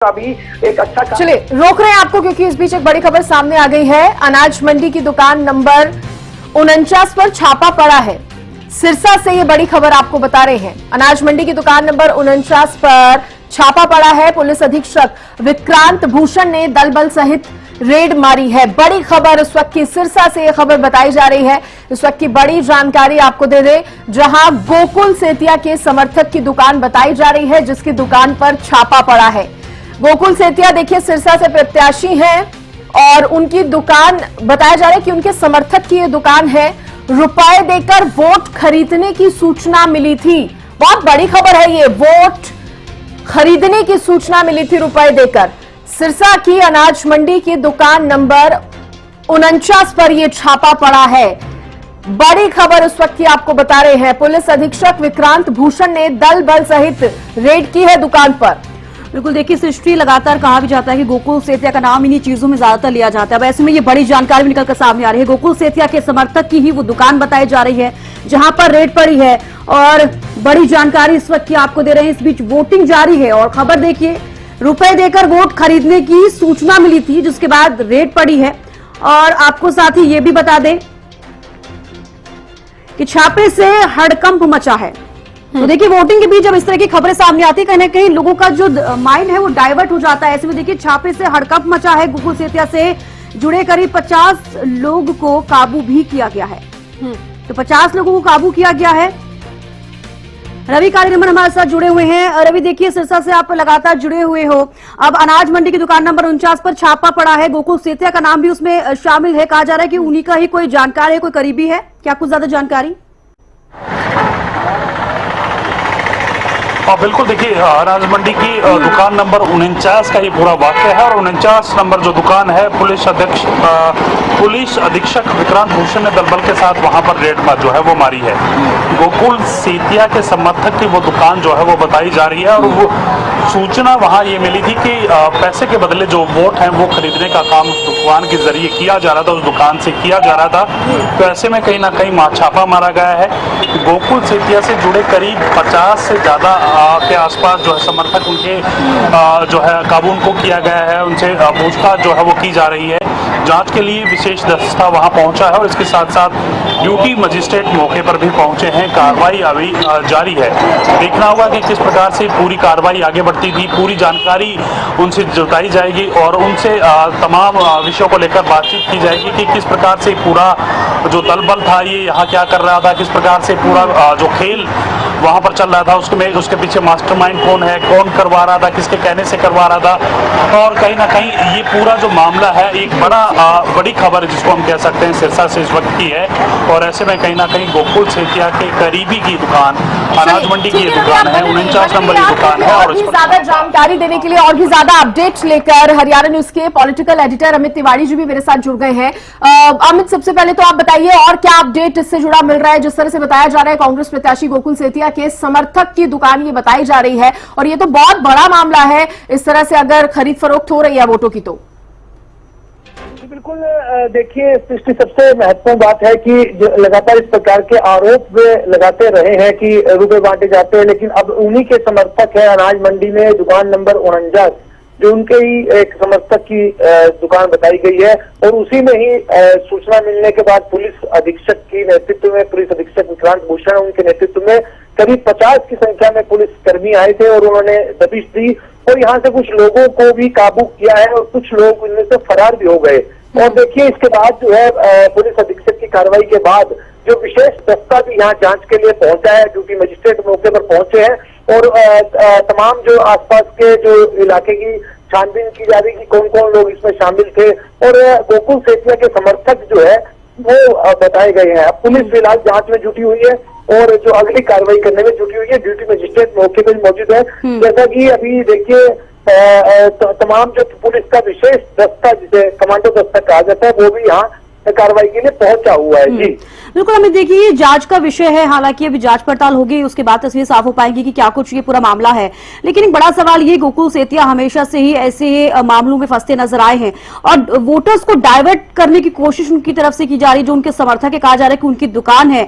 अभी एक अच्छा चलिए रोक रहे हैं आपको क्योंकि इस बीच एक बड़ी खबर सामने आ गई है। अनाज मंडी की दुकान नंबर 49 पर छापा पड़ा है। सिरसा से ये बड़ी खबर आपको बता रहे हैं। अनाज मंडी की दुकान नंबर 49 पर छापा पड़ा है। पुलिस अधीक्षक विक्रांत भूषण ने दल बल सहित रेड मारी है। बड़ी खबर इस वक्त की सिरसा से ये खबर बताई जा रही है। इस वक्त की बड़ी जानकारी आपको दे दे, जहां गोकुल सेतिया के समर्थक की दुकान बताई जा रही है, जिसकी दुकान पर छापा पड़ा है। गोकुल सेतिया देखिए सिरसा से प्रत्याशी हैं और उनकी दुकान बताया जा रहा है कि उनके समर्थक की ये दुकान है। रुपए देकर वोट खरीदने की सूचना मिली थी। बहुत बड़ी खबर है ये, वोट खरीदने की सूचना मिली थी रुपए देकर। सिरसा की अनाज मंडी की दुकान नंबर 49 पर यह छापा पड़ा है। बड़ी खबर इस वक्त की आपको बता रहे हैं। पुलिस अधीक्षक विक्रांत भूषण ने दल बल सहित रेड की है दुकान पर। बिल्कुल देखिए सृष्टि, लगातार कहा भी जाता है कि गोकुल सेतिया का नाम इन्हीं चीजों में ज्यादातर लिया जाता है। वैसे में ये बड़ी जानकारी भी निकलकर सामने आ रही है। गोकुल सेतिया के समर्थक की ही वो दुकान बताई जा रही है जहां पर रेड पड़ी है और बड़ी जानकारी इस वक्त की आपको दे रहे हैं। इस बीच वोटिंग जारी है और खबर देखिए, रुपए देकर वोट खरीदने की सूचना मिली थी जिसके बाद रेड पड़ी है। और आपको साथ ही ये भी बता दें कि छापे से हड़कंप मचा है। तो देखिए वोटिंग के बीच जब इस तरह की खबरें सामने आती है, कहीं ना कहीं लोगों का जो माइंड है वो डाइवर्ट हो जाता है। ऐसे में देखिए छापे से हड़कंप मचा है। गोकुल सेतिया से जुड़े करीब 50 लोग को काबू भी किया गया है। तो 50 लोगों को काबू किया गया है। रवि कालीरमन हमारे साथ जुड़े हुए हैं। रवि देखिए सिरसा से आप लगातार जुड़े हुए हो। अब अनाज मंडी की दुकान नंबर 49 पर छापा पड़ा है। गोकुल सेतिया का नाम भी उसमें शामिल है। कहा जा रहा है कि उन्हीं का ही कोई जानकार है, कोई करीबी है। क्या कुछ ज्यादा जानकारी? बिल्कुल देखिए, अनाज मंडी की दुकान नंबर 49 का ये पूरा वाक्य है और 49 नंबर जो दुकान है, पुलिस अधीक्षक विक्रांत भूषण ने दलबल के साथ वहां पर रेड जो है वो मारी है। गोकुल सेतिया के समर्थक की वो दुकान जो है वो बताई जा रही है और वो सूचना वहां ये मिली थी कि पैसे के बदले जो वोट है वो खरीदने का काम उस दुकान के जरिए किया जा रहा था, उस दुकान से किया जा रहा था। तो ऐसे में कहीं ना कहीं छापा मारा गया है। गोकुल सेतिया से जुड़े करीब 50 से ज्यादा के आसपास जो है समर्थक उनके जो है काबू उनको किया गया है। उनसे पूछताछ जो है वो की जा रही है। जांच के लिए विशेष दस्ता वहां पहुंचा है और इसके साथ साथ ड्यूटी मजिस्ट्रेट मौके पर भी पहुंचे हैं। कार्रवाई अभी जारी है। देखना होगा कि किस प्रकार से पूरी कार्रवाई आगे बढ़ती थी। पूरी जानकारी उनसे जुटाई जाएगी और उनसे तमाम विषयों को लेकर बातचीत की जाएगी कि किस प्रकार से पूरा जो दलबल था ये यहाँ क्या कर रहा था, किस प्रकार से पूरा जो खेल वहां पर चल रहा था उसके पीछे मास्टरमाइंड कौन है, कौन करवा रहा था, किसके कहने से करवा रहा था। और कहीं ना कहीं ये पूरा जो मामला है एक बड़ी खबर जिसको हम कह सकते हैं सिरसा से इस वक्त की है। और ऐसे में कहीं ना कहीं गोकुल सेतिया के करीबी की दुकान अनाज मंडी की दुकान है, 49 नंबर की दुकान है। और ज्यादा जानकारी देने के लिए और भी ज्यादा अपडेट्स लेकर हरियाणा न्यूज के पॉलिटिकल एडिटर अमित तिवारी जी भी मेरे साथ जुड़ गए हैं। अमित, सबसे पहले तो आप बताइए और क्या अपडेट इससे जुड़ा मिल रहा है। जिस तरह से बताया जा रहा है कांग्रेस प्रत्याशी गोकुल सेतिया के समर्थक की दुकान ये बताई जा रही है और ये तो बहुत बड़ा मामला है इस तरह से अगर खरीद फरोख्त हो रही है वोटों की। तो बिल्कुल देखिए सृष्टि, सबसे महत्वपूर्ण बात है कि लगातार इस प्रकार के आरोप वे लगाते रहे हैं कि रुपए बांटे जाते हैं, लेकिन अब उन्हीं के समर्थक है अनाज मंडी में दुकान नंबर 49 जो उनके ही एक समर्थक की दुकान बताई गई है। और उसी में ही सूचना मिलने के बाद पुलिस अधीक्षक की नेतृत्व में, पुलिस अधीक्षक विक्रांत भूषण उनके नेतृत्व में करीब 50 की संख्या में पुलिस कर्मी आए थे और उन्होंने दबिश दी और यहाँ से कुछ लोगों को भी काबू किया है और कुछ लोग इनमें से फरार भी हो गए। और देखिए इसके बाद जो है पुलिस अधीक्षक की कार्रवाई के बाद जो विशेष दस्ता भी यहाँ जांच के लिए पहुंचा है, ड्यूटी मजिस्ट्रेट मौके पर पहुंचे हैं और तमाम जो आसपास के जो इलाके की छानबीन की जा रही कि कौन कौन लोग इसमें शामिल थे। और गोकुल सेतिया के समर्थक जो है वो बताए गए हैं। अब पुलिस फिलहाल जांच में जुटी हुई है और जो अगली कार्रवाई करने में जुटी हुई है। ड्यूटी मजिस्ट्रेट मौके पर मौजूद है। जैसा कि अभी देखिए तमाम जो पुलिस का विशेष दस्ता जिसे कमांडो दस्ता कहा जाता है वो भी यहाँ कार्रवाई के लिए पहुंचा हुआ है। जी बिल्कुल, हमें देखिए ये जांच का विषय है। हालांकि अभी जांच पड़ताल होगी, उसके बाद तस्वीर साफ हो पाएगी कि क्या कुछ ये पूरा मामला है। लेकिन एक बड़ा सवाल ये, गोकुल सेतिया हमेशा से ही ऐसे मामलों में फंसते नजर आए हैं और वोटर्स को डाइवर्ट करने की कोशिश उनकी तरफ से की जा रही है। जो उनके समर्थक है, कहा जा रहा है कि उनकी दुकान है,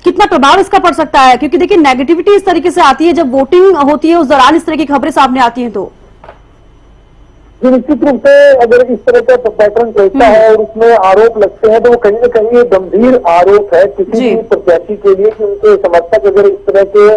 कितना प्रभाव इसका पड़ सकता है? क्योंकि देखिए नेगेटिविटी इस तरीके से आती है जब वोटिंग होती है, उस दौरान इस तरह की खबरें सामने आती है। तो जी, निश्चित रूप से अगर इस तरह का पैटर्न चलता है और उसमें आरोप लगते हैं तो वो कहीं ना कहीं ये गंभीर आरोप है किसी भी प्रत्याशी के लिए कि उनके समर्थक अगर इस तरह के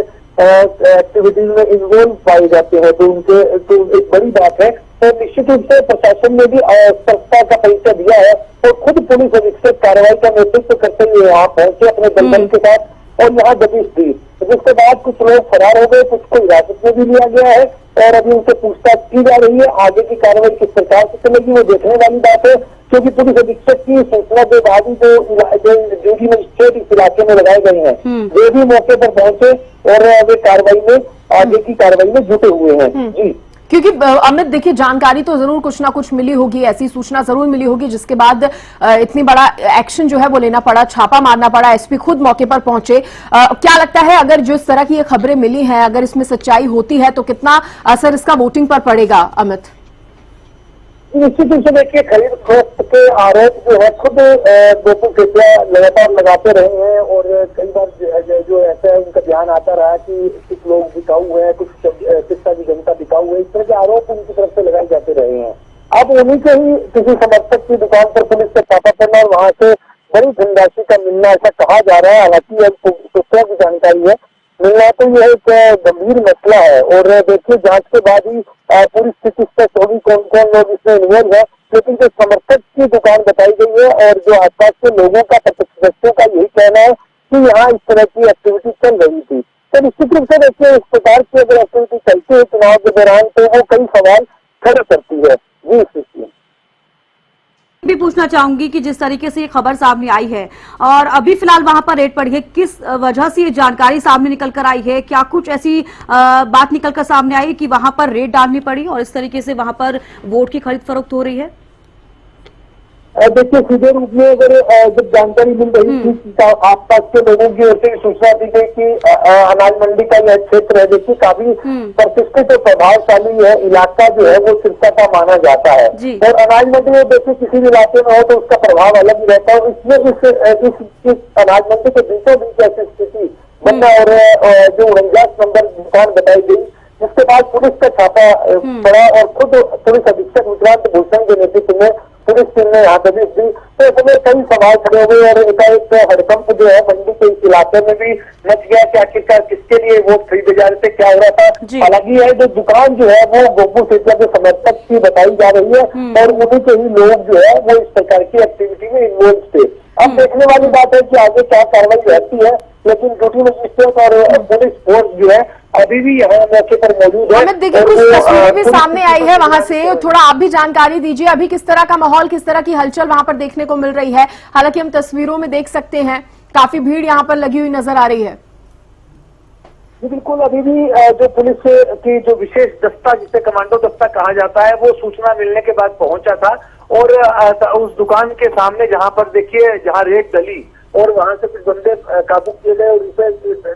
एक्टिविटीज में इन्वॉल्व पाए जाते हैं तो उनके तो एक बड़ी बात है। तो निश्चित रूप से प्रशासन ने भी सख्ता का परिचय दिया है और खुद पुलिस अधीक्षक कार्रवाई का नेतृत्व करते हुए यहाँ पहुंचे अपने दलबल के साथ और यहाँ दबिश दी, जिसके बाद कुछ लोग फरार हो गए, कुछ को हिरासत में भी लिया गया है और अभी उनसे पूछताछ की जा रही है। आगे की कार्रवाई किस प्रकार से चलेगी वो देखने वाली बात है, क्योंकि पुलिस अधीक्षक की सूचना के बाद ही जो ड्यूटी मजिस्ट्रेट इस इलाके में लगाए गए हैं वे भी मौके पर पहुंचे और वे कार्रवाई में आगे की कार्रवाई में जुटे हुए हैं। जी, क्योंकि अमित देखिए, जानकारी तो जरूर कुछ ना कुछ मिली होगी, ऐसी सूचना जरूर मिली होगी जिसके बाद इतनी बड़ा एक्शन जो है वो लेना पड़ा, छापा मारना पड़ा, एसपी खुद मौके पर पहुंचे। क्या लगता है अगर जो इस तरह की ये खबरें मिली हैं, अगर इसमें सच्चाई होती है तो कितना असर इसका वोटिंग पर पड़ेगा अमित? निश्चित रूप से देखिए, खरीद फरोख्त के आरोप जो है खुद गोकुल सेतिया लगातार लगाते रहे हैं और कई बार जो ऐसा है उनका ध्यान आता रहा कि कुछ लोग बिकाऊ हुए हैं, कुछ शिक्षा की जनता बिकाऊ है, इस तरह के आरोप उनकी तरफ से लगाए जाते रहे हैं। अब उन्हीं के ही किसी समर्थक की दुकान पर पुलिस का छापा पड़ना और वहां से बड़ी धनराशि का मिलना ऐसा कहा जा रहा है, हालांकि अब सूत्रों की जानकारी है मिलना तो यह एक गंभीर मसला है और देखिए जांच के बाद ही पूरी स्थिति स्पष्ट होगी कौन कौन लोग इसमें इन्वॉल्व है। लेकिन जो समर्थक की दुकान बताई गई है और जो आसपास के लोगों का, प्रत्यक्षदर्शियों का यही कहना है कि यहाँ इस तरह की एक्टिविटी चल रही थी। तो निश्चित रूप से देखिए, इस प्रकार की अगर एक्टिविटी चलती है चुनाव के दौरान तो वो कई सवाल खड़े करती है। जी, भी पूछना चाहूंगी कि जिस तरीके से ये खबर सामने आई है और अभी फिलहाल वहां पर रेड पड़ी है, किस वजह से ये जानकारी सामने निकल कर आई है? क्या कुछ ऐसी बात निकल कर सामने आई कि वहां पर रेड डालनी पड़ी और इस तरीके से वहां पर वोट की खरीद फरोख्त हो रही है? देखिए, सीधे रूप में अगर जब जानकारी मिल रही थी कि आसपास के लोगों की ओर से सूचना दी गई कि अनाज मंडी का यह क्षेत्र है, देखिए काफी प्रतिष्ठित और प्रभावशाली है इलाका जो है वो सिरसा का माना जाता है और अनाज मंडी में देखिए किसी भी इलाके में हो तो उसका प्रभाव अलग ही रहता है। इसमें इस अनाज मंडी के बीचों बीच ऐसी स्थिति बना और जो 49 नंबर दुकान बताई गई, जिसके बाद पुलिस का छापा पड़ा और खुद पुलिस अधीक्षक विक्रांत भूषण के नेतृत्व में पुलिस टीम ने यहाँ दबिश दी। तो इसमें कई सवाल खड़े हुए और एकाएक हड़कंप जो है मंडी के इस इलाके में भी मच गया कि आखिरकार किसके लिए वोट खरीदे जा रहे थे, क्या हो रहा था। हालांकि यह जो दुकान जो है वो गोकुल सेतिया के समर्थक की बताई जा रही है और उन्हीं के ही लोग जो है वो इस प्रकार की एक्टिविटी में इन्वॉल्व थे। अब देखने वाली बात है कि आगे क्या कार्रवाई रहती है, लेकिन ड्यूटी मजिस्ट्रेट और पुलिस फोर्स जो है अभी भी यहाँ मौके पर मौजूद है। अमित देखिए, कुछ तस्वीरें भी सामने आई है वहां से, थोड़ा आप भी जानकारी दीजिए। अभी किस तरह का माहौल, किस तरह की हलचल वहां पर देखने को मिल रही है? हालांकि हम तस्वीरों में देख सकते हैं काफी भीड़ यहाँ पर लगी हुई नजर आ रही है। बिल्कुल, अभी भी जो पुलिस की जो विशेष दस्ता जिसे कमांडो दस्ता कहा जाता है वो सूचना मिलने के बाद पहुंचा था और उस दुकान के सामने जहां पर देखिए जहां रेड डली और वहां से कुछ बंदे काबू किए गए और उनसे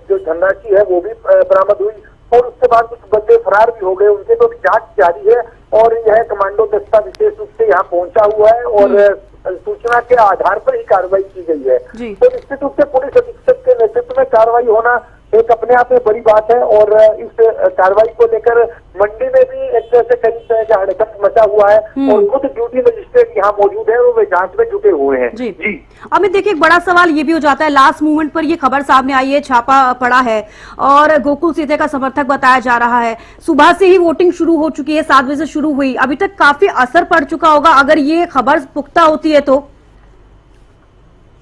जो धनराशि है वो भी बरामद हुई और उसके बाद कुछ बंदे फरार भी हो गए, उनके तो जांच जारी है और यह कमांडो दस्ता विशेष रूप से यहाँ पहुंचा हुआ है और सूचना के आधार पर ही कार्रवाई की गई है। तो निश्चित रूप से पुलिस अधीक्षक के नेतृत्व में कार्रवाई होना एक अपने आप में बड़ी बात है और इस कार्रवाई को लेकर मंडी में भी एक तरह से कई तरह का हड़कंप मचा हुआ है और खुद ड्यूटी मजिस्ट्रेट यहाँ मौजूद है और वे जांच में जुटे हुए हैं। जी अमित देखिए, एक बड़ा सवाल ये भी हो जाता है, लास्ट मोमेंट पर ये खबर सामने आई है, छापा पड़ा है और गोकुल सेतिया का समर्थक बताया जा रहा है। सुबह से ही वोटिंग शुरू हो चुकी है, 7 बजे से शुरू हुई, अभी तक काफी असर पड़ चुका होगा अगर ये खबर पुख्ता होती है तो?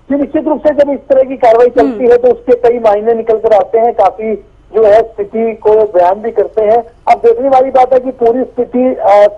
निश्चित रूप से जब इस तरह की कार्रवाई चलती है तो उसके कई मायने निकल कर आते हैं, काफी जो है स्थिति को बयान भी करते हैं। अब देखने वाली बात है कि पूरी स्थिति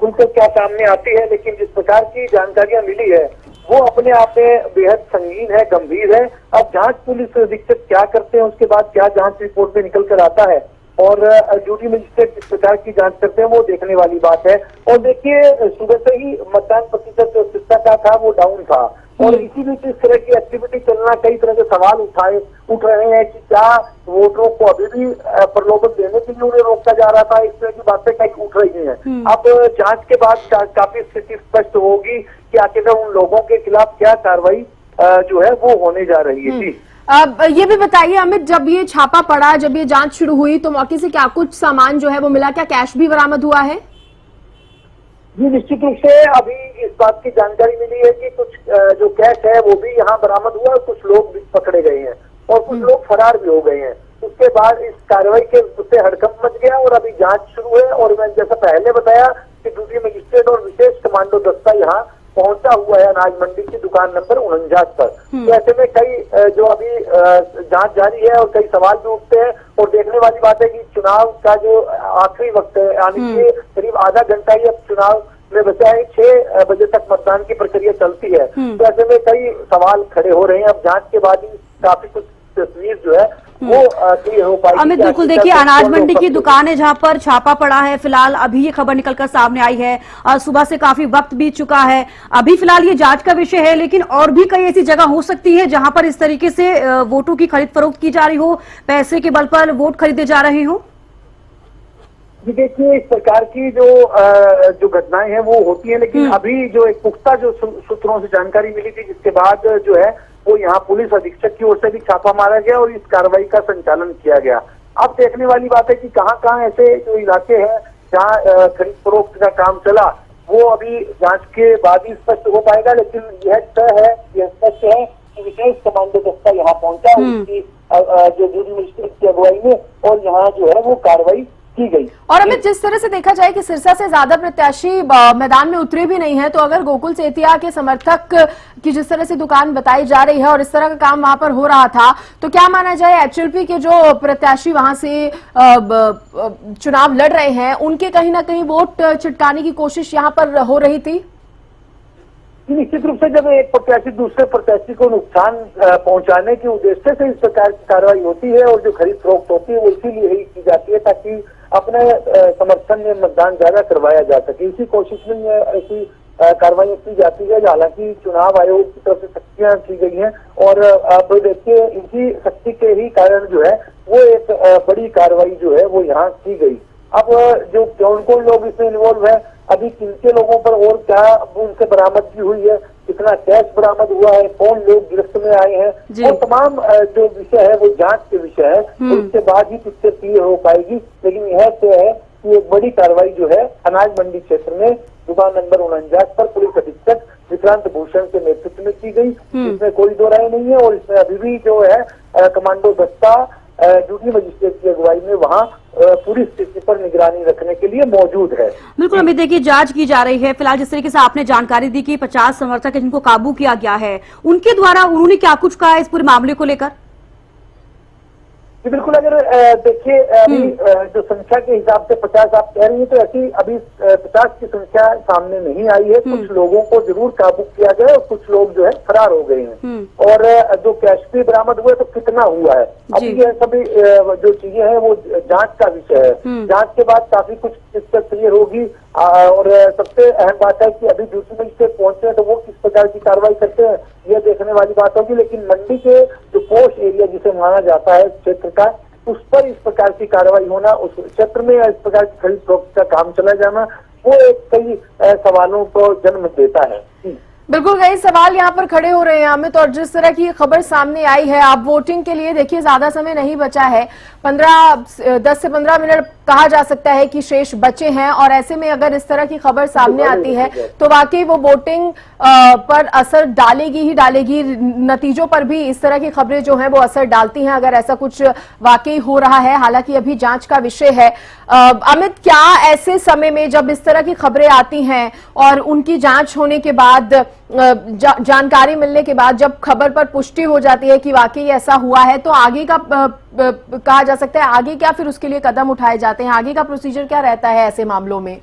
खुलकर क्या सामने आती है, लेकिन जिस प्रकार की जानकारियां मिली है वो अपने आप में बेहद संगीन है, गंभीर है। अब जांच पुलिस अधीक्षक क्या करते हैं, उसके बाद क्या जांच रिपोर्ट में निकल कर आता है और ड्यूटी मजिस्ट्रेट किस प्रकार की जांच करते हैं वो देखने वाली बात है। और देखिए, सुबह से ही मतदान प्रतिशत जो सिरसा का था वो डाउन था और इसी बीच इस तरह की एक्टिविटी चलना, कई तरह के सवाल उठ रहे हैं कि क्या वोटरों को अभी भी प्रलोभन देने के लिए उन्हें रोका जा रहा था, इस तरह की बातें कई उठ रही हैं। अब जांच के बाद काफी स्थिति स्पष्ट होगी कि आखिर उन लोगों के खिलाफ क्या कार्रवाई जो है वो होने जा रही है। जी, अब ये भी बताइए अमित, जब ये छापा पड़ा, जब ये जांच शुरू हुई तो मौके से क्या कुछ सामान जो है वो मिला, क्या कैश भी बरामद हुआ है? जी निश्चित रूप से अभी इस बात की जानकारी मिली है कि कुछ जो कैश है वो भी यहाँ बरामद हुआ और कुछ लोग भी पकड़े गए हैं और कुछ लोग फरार भी हो गए हैं। उसके बाद इस कार्रवाई के उससे हड़कंप मच गया और अभी जांच शुरू है। और मैं जैसा पहले बताया कि ड्यूटी मजिस्ट्रेट और विशेष कमांडो दस्ता यहाँ पहुंचा हुआ है अनाज मंडी की दुकान नंबर 49 पर। तो ऐसे में कई जो अभी जांच जारी है और कई सवाल भी उठते हैं। और देखने वाली बात है कि चुनाव का जो आखिरी वक्त है, यानी कि करीब आधा घंटा ही अब चुनाव में बचा है, 6 बजे तक मतदान की प्रक्रिया चलती है। तो ऐसे में कई सवाल खड़े हो रहे हैं। अब जांच के बाद ही काफी कुछ तस्वीर जो है वो क्लियर हो पाएगी। अमित, बिल्कुल देखिए, अनाज मंडी की दुकान है जहां पर छापा पड़ा है। फिलहाल अभी ये खबर निकलकर सामने आई है और सुबह से काफी वक्त बीत चुका है। अभी फिलहाल ये जांच का विषय है, लेकिन और भी कई ऐसी जगह हो सकती है जहां पर इस तरीके से वोटों की खरीद फरोख्त की जा रही हो, पैसे के बल पर वोट खरीदे जा रहे हो। जी देखिए, इस प्रकार की जो घटनाएं हैं वो होती है, लेकिन अभी जो एक पुख्ता जो सूत्रों से जानकारी मिली थी, जिसके बाद जो है वो यहाँ पुलिस अधीक्षक की ओर से भी छापा मारा गया और इस कार्रवाई का संचालन किया गया। अब देखने वाली बात है कि कहाँ ऐसे जो इलाके हैं जहाँ खरीद फरोख्त का काम चला, वो अभी जांच के बाद ही स्पष्ट हो पाएगा। लेकिन यह स्पष्ट है कि विशेष कमांडो दस्ता यहाँ पहुंचा उसकी जो ड्यूटी मजिस्ट्रेट की अगुवाई में, और यहाँ जो है वो कार्रवाई की गई। और अमित, जिस तरह से देखा जाए कि सिरसा से ज्यादा प्रत्याशी मैदान में उतरे भी नहीं है, तो अगर गोकुल सेतिया के समर्थक की जिस तरह से दुकान बताई जा रही है और इस तरह का काम वहां पर हो रहा था, तो क्या माना जाए एचएलपी के जो प्रत्याशी वहां से चुनाव लड़ रहे हैं, उनके कहीं ना कहीं वोट छिटकाने की कोशिश यहाँ पर हो रही थी? निश्चित रूप से जब एक प्रत्याशी दूसरे प्रत्याशी को नुकसान पहुंचाने के उद्देश्य से इस प्रकार की कार्रवाई होती है और जो खरीद फरोख्त होती है वो इसीलिए ही की जाती है ताकि अपने समर्थन में मतदान ज्यादा करवाया जा सके। इसी कोशिश में ऐसी कार्रवाई की जाती है। हालांकि चुनाव आयोग की तरफ से सख्तियां की गई हैं और अब देखिए इसी सख्ती के ही कारण जो है वो एक बड़ी कार्रवाई जो है वो यहाँ की गई। अब जो कौन लोग इसमें इन्वॉल्व है, अभी किनके लोगों पर और क्या उनसे बरामदगी हुई है, कितना कैश बरामद हुआ है, कौन लोग गिरफ्त में आए हैं, वो तमाम जो विषय है वो जांच के विषय है और उसके बाद ही पिक्चर क्लियर हो पाएगी। लेकिन यह तो है कि एक बड़ी कार्रवाई जो है अनाज मंडी क्षेत्र में दुकान नंबर 49 पर पुलिस अधीक्षक विक्रांत भूषण के नेतृत्व में की गई। इसमें कोई दो राय नहीं है और इसमें अभी भी जो है कमांडो दस्ता ड्यूटी मजिस्ट्रेट की अगुवाई में वहाँ पूरी स्थिति पर निगरानी रखने के लिए मौजूद है। बिल्कुल अमित, देखिए जांच की जा रही है। फिलहाल जिस तरीके से आपने जानकारी दी कि 50 समर्थक है जिनको काबू किया गया है, उनके द्वारा उन्होंने क्या कुछ कहा है इस पूरे मामले को लेकर? बिल्कुल, अगर देखिए अभी जो संख्या के हिसाब से 50 आप कह रही हैं, तो ऐसी अभी 50 की संख्या सामने नहीं आई है। कुछ लोगों को जरूर काबू किया गया और कुछ लोग जो है फरार हो गए हैं। और जो कैश भी बरामद हुए तो कितना हुआ है, अभी ये सभी जो चीजें हैं वो जांच का विषय है। जांच के बाद काफी कुछ पिक्चर क्लियर होगी। और सबसे अहम बात है कि अभी ड्यूटी मजिस्ट्रेट पहुंचे हैं तो वो किस प्रकार की कार्रवाई करते हैं यह देखने वाली बात होगी। लेकिन मंडी के जो पोस्ट एरिया जिसे माना जाता है क्षेत्र का, उस पर इस प्रकार की कार्रवाई होना, उस क्षेत्र में इस प्रकार की खरीद फरोख्त का काम चला जाना, वो एक कई सवालों को जन्म देता है। बिल्कुल, कई सवाल यहाँ पर खड़े हो रहे हैं अमित। और जिस तरह की खबर सामने आई है, अब वोटिंग के लिए देखिए ज्यादा समय नहीं बचा है, 10 से 15 मिनट कहा जा सकता है कि शेष बचे हैं। और ऐसे में अगर इस तरह की खबर सामने आती है तो वाकई वो वोटिंग पर असर डालेगी ही डालेगी। नतीजों पर भी इस तरह की खबरें जो हैं वो असर डालती हैं अगर ऐसा कुछ वाकई हो रहा है। हालांकि अभी जांच का विषय है। अमित, क्या ऐसे समय में जब इस तरह की खबरें आती हैं और उनकी जांच होने के बाद जानकारी मिलने के बाद जब खबर पर पुष्टि हो जाती है कि वाकई ऐसा हुआ है, तो आगे का कहा जा सकता है आगे क्या फिर उसके लिए कदम उठाए जाते हैं, आगे का प्रोसीजर क्या रहता है ऐसे मामलों में?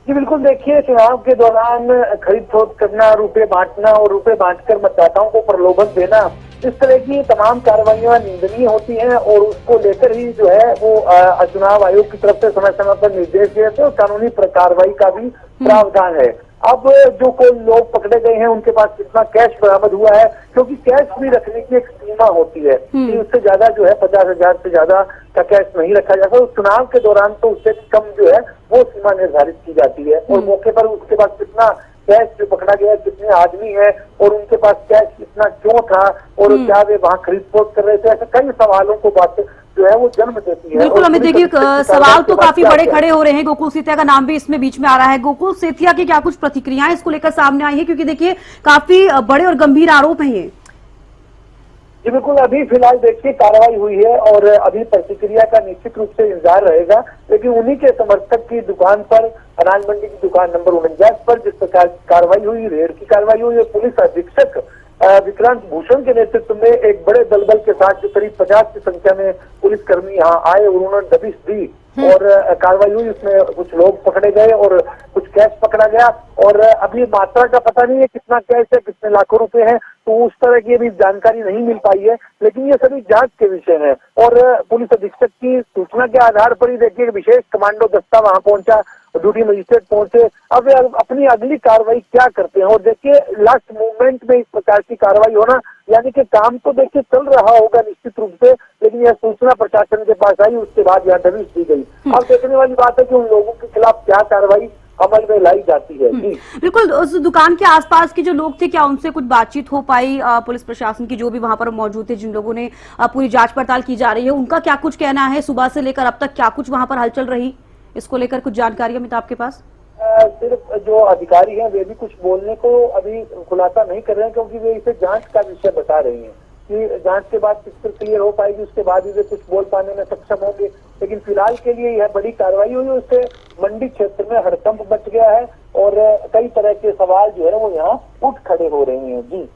जी बिल्कुल, देखिए चुनाव के दौरान खरीद फरोख्त करना, रुपए बांटना और रुपए बांटकर मतदाताओं को प्रलोभन देना, इस तरह की तमाम कार्रवाइयां निंदनीय होती हैं और उसको लेकर ही जो है वो चुनाव आयोग की तरफ से समय समय पर निर्देश दिए थे और कानूनी कार्रवाई का भी प्रावधान है। अब जो कोई लोग पकड़े गए हैं उनके पास कितना कैश बरामद हुआ है, क्योंकि कैश भी रखने की एक सीमा होती है कि उससे ज्यादा जो है 50,000 से ज्यादा का कैश नहीं रखा जाता। उस चुनाव के दौरान तो उससे कम जो है वो सीमा निर्धारित की जाती है और मौके पर उसके पास कितना कैश जो पकड़ा गया, कितने आदमी है और उनके पास कैश इतना क्यों था और क्या वे वहाँ खरीद फरोख्त कर रहे थे, ऐसे कई सवालों को बात जो है वो जन्म देती है। बिल्कुल अमित, देखिए सवाल तो काफी बड़े खड़े हो रहे हैं। गोकुल सेतिया का नाम भी इसमें बीच में आ रहा है। गोकुल सेतिया की क्या कुछ प्रतिक्रियाएं इसको लेकर सामने आई है, क्योंकि देखिए काफी बड़े और गंभीर आरोप हैं ये। जी बिल्कुल, अभी फिलहाल देखिए कार्रवाई हुई है और अभी प्रतिक्रिया का निश्चित रूप से इंतजार रहेगा, लेकिन उन्हीं के समर्थक की दुकान पर, अनाज मंडी की दुकान नंबर 49 पर जिस प्रकार कार्रवाई हुई, रेड की कार्रवाई हुई है, पुलिस अधीक्षक विक्रांत भूषण के नेतृत्व में एक बड़े दलबल के साथ जो करीब 50 की संख्या में पुलिसकर्मी यहाँ आए और उन्होंने दबिश दी और कार्रवाई हुई। उसमें कुछ लोग पकड़े गए और कुछ कैश पकड़ा गया और अभी मात्रा का पता नहीं है कितना कैश है, कितने लाखों रुपए हैं, तो उस तरह की अभी जानकारी नहीं मिल पाई है, लेकिन ये सभी जांच के विषय है। और पुलिस अधीक्षक की सूचना के आधार पर ही देखिए विशेष कमांडो दस्ता वहां पहुंचा, ड्यूटी मजिस्ट्रेट पहुंचे। अब वे अपनी अगली कार्रवाई क्या करते हैं और देखिए लास्ट मूवमेंट में इस प्रकार की कार्रवाई होना, यानी कि काम तो देखिए चल रहा होगा निश्चित रूप से, लेकिन यह सूचना प्रशासन के पास आई, उसके बाद यह दबिश दी गई। अब देखने वाली बात है कि उन लोगों के खिलाफ क्या कार्रवाई अमल में लाई जाती है। जी बिल्कुल, उस दुकान के आसपास के जो लोग थे, क्या उनसे कुछ बातचीत हो पाई? पुलिस प्रशासन की जो भी वहां पर मौजूद थे, जिन लोगों ने पूरी जांच पड़ताल की जा रही है, उनका क्या कुछ कहना है? सुबह से लेकर अब तक क्या कुछ वहां पर हलचल रही, इसको लेकर कुछ जानकारी अमित आपके पास? सिर्फ जो अधिकारी हैं वे भी कुछ बोलने को अभी खुलासा नहीं कर रहे हैं, क्योंकि वे इसे जांच का विषय बता रही हैं कि जांच के बाद पिक्चर क्लियर हो पाएगी, उसके बाद ही वे कुछ बोल पाने में सक्षम होंगे। लेकिन फिलहाल के लिए यह बड़ी कार्रवाई हुई, उससे मंडी क्षेत्र में हड़कंप मच गया है और कई तरह के सवाल जो है वो यहाँ उठ खड़े हो रहे हैं। जी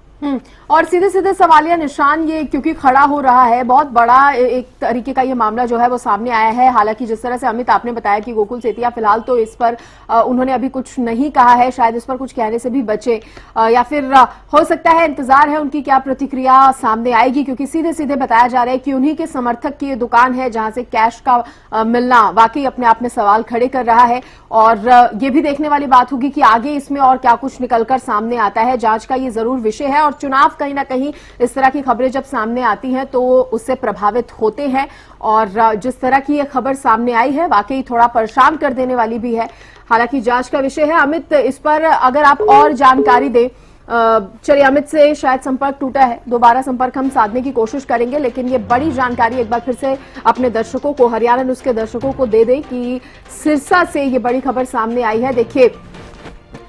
और सीधे सीधे सवालिया निशान ये क्योंकि खड़ा हो रहा है, बहुत बड़ा एक तरीके का ये मामला जो है वो सामने आया है। हालांकि जिस तरह से अमित आपने बताया कि गोकुल सेतिया फिलहाल तो इस पर उन्होंने अभी कुछ नहीं कहा है, शायद इस पर कुछ कहने से भी बचे, या फिर हो सकता है इंतजार है उनकी क्या प्रतिक्रिया सामने आएगी, क्योंकि सीधे सीधे बताया जा रहा है कि उन्हीं के समर्थक की ये दुकान है जहां से कैश का मिलना वाकई अपने आप में सवाल खड़े कर रहा है। और ये भी देखने वाली बात होगी कि आगे इसमें और क्या कुछ निकलकर सामने आता है। जांच का ये जरूर विषय है और चुनाव कहीं ना कहीं इस तरह की खबरें जब सामने आती हैं तो उससे प्रभावित होते हैं। और जिस तरह की ये खबर सामने आई है वाकई थोड़ा परेशान कर देने वाली भी है। हालांकि जांच का विषय है। अमित, इस पर अगर आप और जानकारी दें। चलिए, अमित से शायद संपर्क टूटा है, दोबारा संपर्क हम साधने की कोशिश करेंगे, लेकिन ये बड़ी जानकारी एक बार फिर से अपने दर्शकों को, हरियाणा न्यूज के दर्शकों को दे दें कि सिरसा से ये बड़ी खबर सामने आई है। देखिए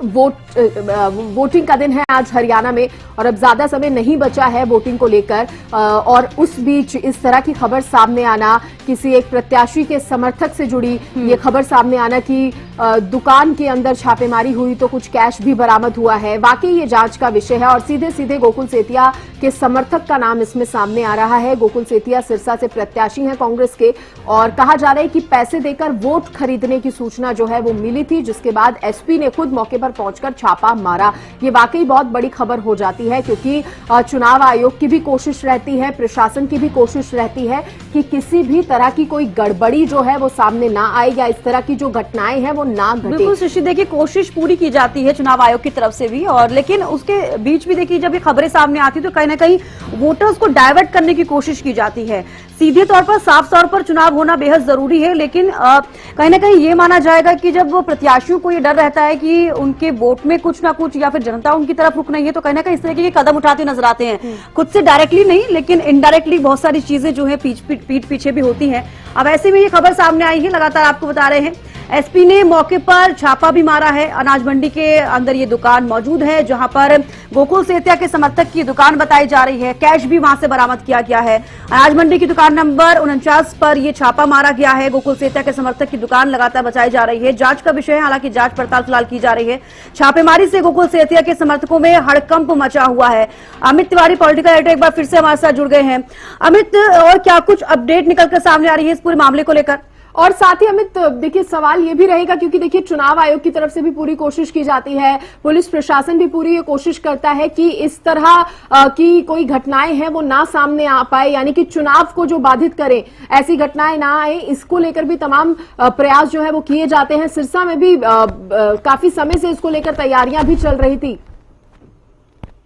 वोटिंग का दिन है आज हरियाणा में और अब ज्यादा समय नहीं बचा है वोटिंग को लेकर, और उस बीच इस तरह की खबर सामने आना, किसी एक प्रत्याशी के समर्थक से जुड़ी ये खबर सामने आना कि दुकान के अंदर छापेमारी हुई तो कुछ कैश भी बरामद हुआ है, वाकई ये जांच का विषय है। और सीधे सीधे गोकुल सेतिया के समर्थक का नाम इसमें सामने आ रहा है। गोकुल सेतिया सिरसा से प्रत्याशी हैं कांग्रेस के और कहा जा रहा है कि पैसे देकर वोट खरीदने की सूचना जो है वो मिली थी, जिसके बाद एसपी ने खुद मौके पर पहुंचकर छापा मारा। ये वाकई बहुत बड़ी खबर हो जाती है, क्योंकि चुनाव आयोग की भी कोशिश रहती है, प्रशासन की भी कोशिश रहती है कि किसी भी तरह की कोई गड़बड़ी जो है वो सामने ना आए या इस तरह की जो घटनाएं हैं वो ना घटे। बिल्कुल शशि, देखिए कोशिश पूरी की जाती है चुनाव आयोग की तरफ से भी, और लेकिन उसके बीच भी देखिए जब ये खबरें सामने आती तो कहीं ना कहीं वोटर्स को डाइवर्ट करने की कोशिश की जाती है। सीधे तौर पर, साफ तौर पर चुनाव होना बेहद जरूरी है, लेकिन कहीं ना कहीं ये माना जाएगा कि जब प्रत्याशियों को ये डर रहता है कि उनके वोट में कुछ ना कुछ या फिर जनता उनकी तरफ रुक नहीं है, तो कहीं ना कहीं इस तरह के कदम उठाते नजर आते हैं। खुद से डायरेक्टली नहीं, लेकिन इनडायरेक्टली बहुत सारी चीजें जो है पीठ पीछे भी होती हैं। अब ऐसे में ये खबर सामने आई है, लगातार आपको बता रहे हैं एसपी ने मौके पर छापा भी मारा है। अनाज मंडी के अंदर ये दुकान मौजूद है जहां पर गोकुल सेतिया के समर्थक की दुकान बताई जा रही है। कैश भी वहां से बरामद किया गया है। अनाज मंडी की दुकान नंबर 49 पर यह छापा मारा गया है। गोकुल सेतिया के समर्थक की दुकान लगातार बताई जा रही है। जांच का विषय है, हालांकि जांच पड़ताल फिलहाल की जा रही है। छापेमारी से गोकुल सेतिया के समर्थकों में हड़कंप मचा हुआ है। अमित तिवारी पॉलिटिकल एडिटर एक बार फिर से हमारे साथ जुड़ गए हैं। अमित, और क्या कुछ अपडेट निकलकर सामने आ रही है इस पूरे मामले को लेकर? और साथ ही अमित, देखिए सवाल ये भी रहेगा, क्योंकि देखिए चुनाव आयोग की तरफ से भी पूरी कोशिश की जाती है, पुलिस प्रशासन भी पूरी ये कोशिश करता है कि इस तरह की कोई घटनाएं हैं वो ना सामने आ पाए, यानी कि चुनाव को जो बाधित करे ऐसी घटनाएं ना आए, इसको लेकर भी तमाम प्रयास जो है वो किए जाते हैं। सिरसा में भी काफी समय से इसको लेकर तैयारियां भी चल रही थी।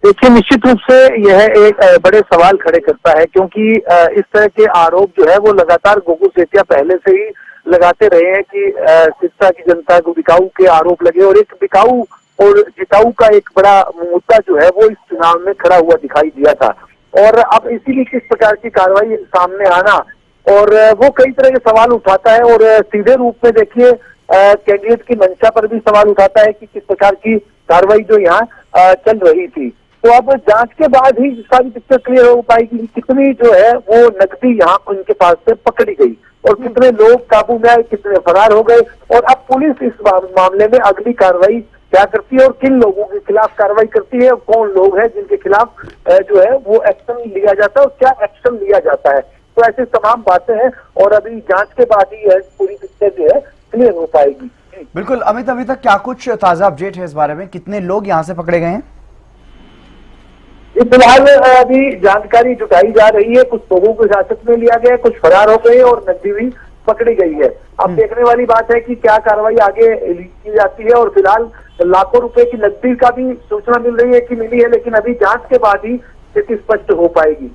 देखिए, निश्चित रूप से यह एक बड़े सवाल खड़े करता है, क्योंकि इस तरह के आरोप जो है वो लगातार गोकुल सेतिया पहले से ही लगाते रहे हैं कि सिरसा की जनता को बिकाऊ के आरोप लगे, और एक बिकाऊ और जिताऊ का एक बड़ा मुद्दा जो है वो इस चुनाव में खड़ा हुआ दिखाई दिया था। और अब इसीलिए किस प्रकार की कार्रवाई सामने आना और वो कई तरह के सवाल उठाता है और सीधे रूप में देखिए कैंडिडेट की मंशा पर भी सवाल उठाता है कि किस प्रकार की कार्रवाई जो यहाँ चल रही थी। तो अब जांच के बाद ही सारी पिक्चर क्लियर हो पाएगी कि कितनी जो है वो नकदी यहाँ उनके पास से पकड़ी गई और कितने लोग काबू में आए, कितने फरार हो गए और अब पुलिस इस मामले में अगली कार्रवाई क्या करती है और किन लोगों के खिलाफ कार्रवाई करती है और कौन लोग हैं जिनके खिलाफ जो है वो एक्शन लिया जाता है और क्या एक्शन लिया जाता है। तो ऐसे तमाम बातें हैं और अभी जांच के बाद ही यह पूरी पिक्चर जो है क्लियर हो पाएगी। बिल्कुल अमित, अभी तक क्या कुछ ताजा अपडेट है इस बारे में, कितने लोग यहाँ से पकड़े गए हैं? फिलहाल अभी जानकारी जुटाई जा रही है, कुछ लोगों को हिरासत में लिया गया, कुछ फरार हो गए और नकदी भी पकड़ी गई है। अब देखने वाली बात है कि क्या कार्रवाई आगे की जाती है और फिलहाल लाखों रुपए की नकदी का भी सूचना मिल रही है कि मिली है, लेकिन अभी जांच के बाद ही स्थिति स्पष्ट हो पाएगी।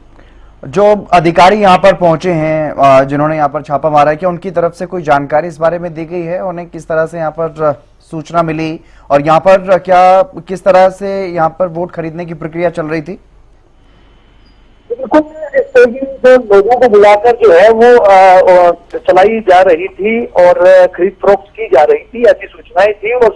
जो अधिकारी यहाँ पर पहुंचे हैं, जिन्होंने यहाँ पर छापा मारा है, क्या उनकी तरफ से कोई जानकारी इस बारे में दी गई है? उन्हें किस तरह से यहाँ पर सूचना मिली और यहाँ पर किस तरह से यहाँ पर वोट खरीदने की प्रक्रिया चल रही थी? बिल्कुल, जो लोगों को बुलाकर जो है वो चलाई जा रही थी और खरीद फरोख्त की जा रही थी, ऐसी सूचनाएं थी और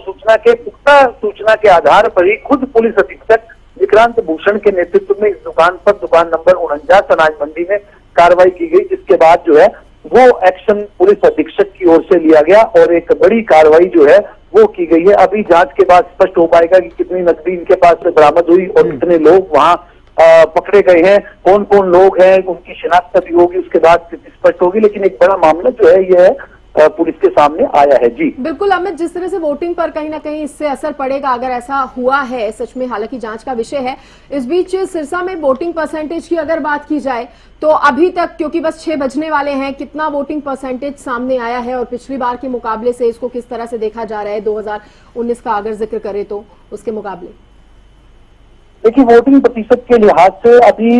पुख्ता सूचना के आधार पर ही खुद पुलिस अधीक्षक विक्रांत भूषण के नेतृत्व में इस दुकान पर दुकान नंबर 49 अनाज मंडी में कार्रवाई की गई, जिसके बाद जो है वो एक्शन पुलिस अधीक्षक की ओर से लिया गया और एक बड़ी कार्रवाई जो है वो की गई है। अभी जांच के बाद स्पष्ट हो पाएगा कि कितनी नकदी इनके पास से बरामद हुई और कितने लोग वहां पकड़े गए हैं, कौन कौन लोग हैं, उनकी शिनाख्त भी होगी, उसके बाद स्थिति स्पष्ट होगी। लेकिन एक बड़ा मामला जो है यह पुलिस के सामने आया है। जी बिल्कुल अमित, जिस तरह से वोटिंग पर कहीं ना कहीं इससे असर पड़ेगा अगर ऐसा हुआ है सच में, हालांकि जांच का विषय है। इस बीच सिरसा में वोटिंग परसेंटेज की अगर बात की जाए तो अभी तक, क्योंकि बस 6 बजने वाले हैं, कितना वोटिंग परसेंटेज सामने आया है और पिछली बार के मुकाबले से इसको किस तरह से देखा जा रहा है 2019 का अगर जिक्र करें तो उसके मुकाबले? देखिए, वोटिंग प्रतिशत के लिहाज से अभी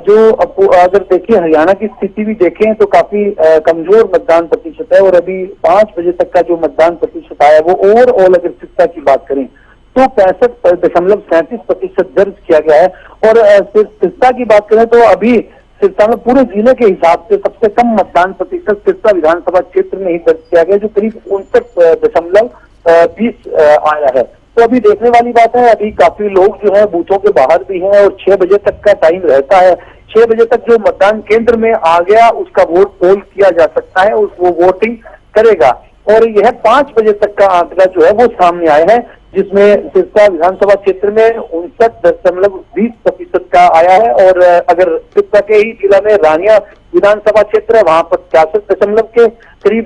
जो अगर देखिए हरियाणा की स्थिति भी देखें तो काफी कमजोर मतदान प्रतिशत है और अभी 5 बजे तक का जो मतदान प्रतिशत आया वो ओवरऑल अगर सिरसा की बात करें तो 65.37% दर्ज किया गया है। और सिरसा की बात करें तो अभी सिरसा में पूरे जिले के हिसाब से सबसे कम मतदान प्रतिशत सिरसा विधानसभा क्षेत्र में ही दर्ज किया गया, जो करीब 59.20 आया है। तो अभी देखने वाली बात है, अभी काफी लोग जो है बूथों के बाहर भी हैं और 6 बजे तक का टाइम रहता है। 6 बजे तक जो मतदान केंद्र में आ गया उसका वोट पोल किया जा सकता है, वो वोटिंग करेगा। और यह 5 बजे तक का आंकड़ा जो है वो सामने आया है, जिसमें सिरसा विधानसभा क्षेत्र में 59.20% का आया है। और अगर सिरसा के ही जिला में रानिया विधानसभा क्षेत्र है वहां पर 66 के करीब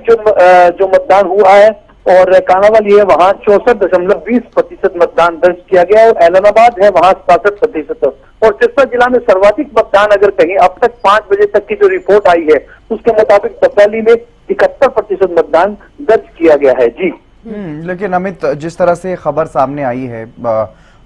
जो मतदान हुआ है और कानावाली है वहां 64.20% मतदान दर्ज किया गया और ऐलनाबाद है वहां 67%। और सिरसा जिला में सर्वाधिक मतदान अगर कहीं अब तक 5 बजे तक की जो रिपोर्ट आई है उसके मुताबिक बसौली में 71% मतदान दर्ज किया गया है। जी लेकिन अमित, जिस तरह से खबर सामने आई है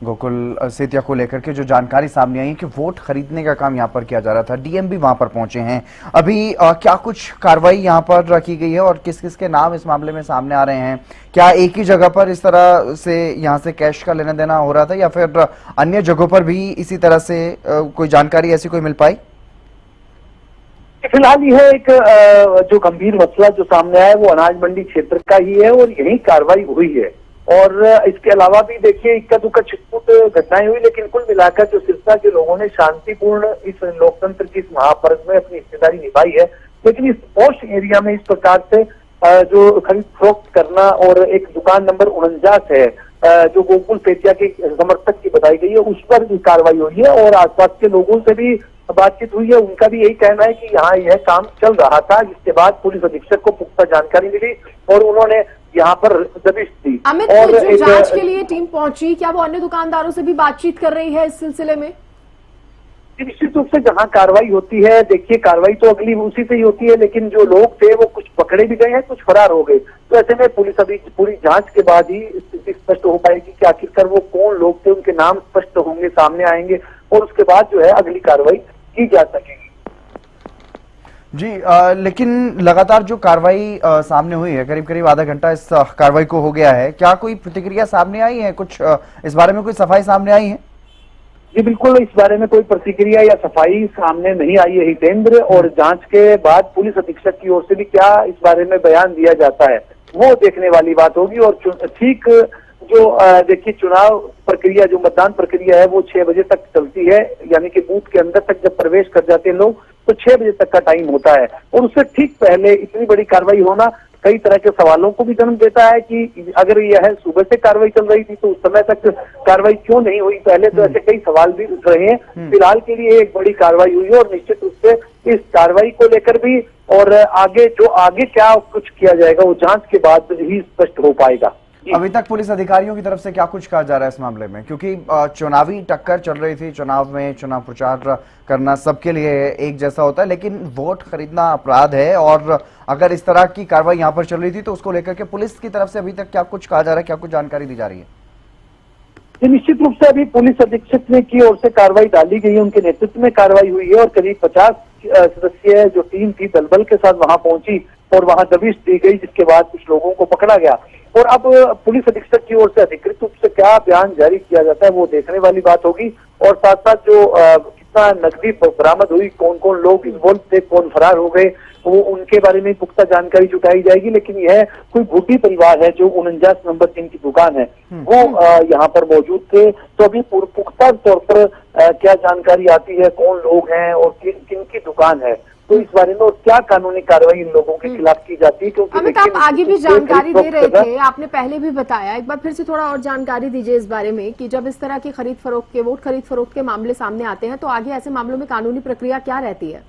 गोकुल सेतिया को लेकर के, जो जानकारी सामने आई है कि वोट खरीदने का काम यहाँ पर किया जा रहा था, डीएम भी वहां पर पहुंचे हैं, अभी क्या कुछ कार्रवाई यहाँ पर की गई है और किस किस के नाम इस मामले में सामने आ रहे हैं? क्या एक ही जगह पर इस तरह से यहाँ से कैश का लेना देना हो रहा था या फिर अन्य जगहों पर भी इसी तरह से कोई जानकारी ऐसी कोई मिल पाई? फिलहाल यह एक जो गंभीर मसला जो सामने आया है वो अनाज मंडी क्षेत्र का ही है और यही कार्रवाई हुई है। और इसके अलावा भी देखिए इक्का दुक्का छिटपुट घटनाएं हुई, लेकिन कुल मिलाकर जो सिरसा के लोगों ने शांतिपूर्ण इस लोकतंत्र की इस महापर्व में अपनी हिस्सेदारी निभाई है। लेकिन इस पॉश एरिया में इस प्रकार से जो खरीद फरोख्त करना और एक दुकान नंबर 49 है जो गोकुल सेतिया के समर्थक की बताई गई है, उस पर भी कार्रवाई हुई है और आसपास के लोगों से भी बातचीत हुई है। उनका भी यही कहना है कि यहाँ यह काम चल रहा था, जिसके बाद पुलिस अधीक्षक को पुख्ता जानकारी मिली और उन्होंने यहाँ पर दबिश दी। अमित, और जो जांच के लिए टीम पहुंची, क्या वो अन्य दुकानदारों से भी बातचीत कर रही है इस सिलसिले में? निश्चित रूप से जहां कार्रवाई होती है, देखिए कार्रवाई तो अगली उसी से ही होती है, लेकिन जो लोग थे वो कुछ पकड़े भी गए हैं, कुछ फरार हो गए। तो ऐसे में पुलिस अभी पूरी जांच के बाद ही स्थिति स्पष्ट हो पाएगी कि आखिरकार वो कौन लोग थे, उनके नाम स्पष्ट होंगे, सामने आएंगे और उसके बाद जो है अगली कार्रवाई की जा सकेगी। जी लेकिन लगातार जो कार्रवाई सामने हुई है, करीब करीब आधा घंटा इस कार्रवाई को हो गया है, क्या कोई प्रतिक्रिया सामने आई है? कुछ इस बारे में कोई सफाई सामने आई है? जी बिल्कुल, इस बारे में कोई प्रतिक्रिया या सफाई सामने नहीं आई है हितेंद्र, और जांच के बाद पुलिस अधीक्षक की ओर से भी क्या इस बारे में बयान दिया जाता है वो देखने वाली बात होगी। और ठीक जो देखिए चुनाव प्रक्रिया, जो मतदान प्रक्रिया है वो 6 बजे तक चलती है, यानी कि बूथ के अंदर तक जब प्रवेश कर जाते हैं लोग तो 6 बजे तक का टाइम होता है, और उससे ठीक पहले इतनी बड़ी कार्रवाई होना कई तरह के सवालों को भी जन्म देता है कि अगर यह सुबह से कार्रवाई चल रही थी तो उस समय तक कार्रवाई क्यों नहीं हुई पहले, तो ऐसे कई सवाल भी उठ रहे हैं। फिलहाल के लिए एक बड़ी कार्रवाई हुई है और निश्चित रूप से इस कार्रवाई को लेकर भी और आगे क्या कुछ किया जाएगा वो जांच के बाद ही स्पष्ट हो पाएगा। अभी तक पुलिस अधिकारियों की तरफ से क्या कुछ कहा जा रहा है इस मामले में? क्योंकि चुनावी टक्कर चल रही थी, चुनाव में चुनाव प्रचार करना सबके लिए एक जैसा होता है, लेकिन वोट खरीदना अपराध है, और अगर इस तरह की कार्रवाई यहाँ पर चल रही थी तो उसको लेकर के पुलिस की तरफ से अभी तक क्या कुछ कहा जा रहा है, क्या कुछ जानकारी दी जा रही है? निश्चित रूप से अभी पुलिस अधीक्षक ने की ओर से कार्रवाई डाली गई है, उनके नेतृत्व में कार्रवाई हुई है और करीब 50 सदस्यीय जो टीम थी दलबल के साथ वहां पहुंची और वहां दबिश दी गई, जिसके बाद कुछ लोगों को पकड़ा गया। और अब पुलिस अधीक्षक की ओर से अधिकृत रूप से क्या बयान जारी किया जाता है वो देखने वाली बात होगी, और साथ साथ जो कितना नकदी बरामद हुई, कौन कौन लोग इन्वॉल्व थे, कौन फरार हो गए, वो उनके बारे में पुख्ता जानकारी जुटाई जाएगी। लेकिन यह कोई भूटी परिवार है जो 49 नंबर जिनकी दुकान है वो यहाँ पर मौजूद थे, तो अभी पुख्ता तौर पर क्या जानकारी आती है, कौन लोग हैं और किनकी दुकान है, तो इस बारे में और क्या कानूनी कार्रवाई इन लोगों के खिलाफ की जाती है। क्योंकि अमित, आप आगे भी जानकारी दे रहे थे, आपने पहले भी बताया, एक बार फिर से थोड़ा और जानकारी दीजिए इस बारे में कि जब इस तरह की खरीद फरोख्त के, वोट खरीद फरोख्त के मामले सामने आते हैं तो आगे ऐसे मामलों में कानूनी प्रक्रिया क्या रहती है?